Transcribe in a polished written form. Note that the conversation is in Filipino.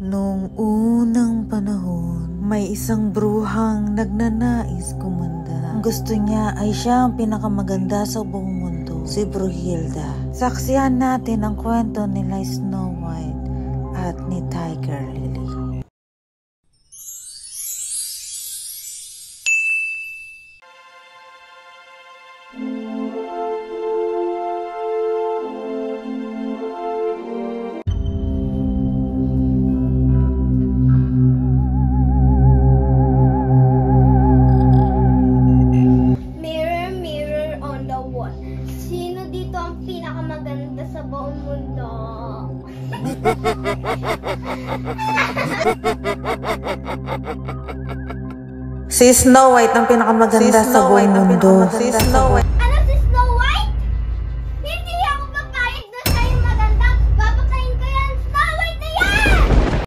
Noong unang panahon, may isang bruhang nagnanais kumanda. Ang gusto niya ay siya ang pinakamaganda sa buong mundo, si Brunhilda. Saksihan natin ang kwento nila Snow White at ni Tiger Lily. Sino dito ang pinakamaganda sa buong mundo? Si Snow White ang pinakamaganda sa buong mundo. Si Snow White.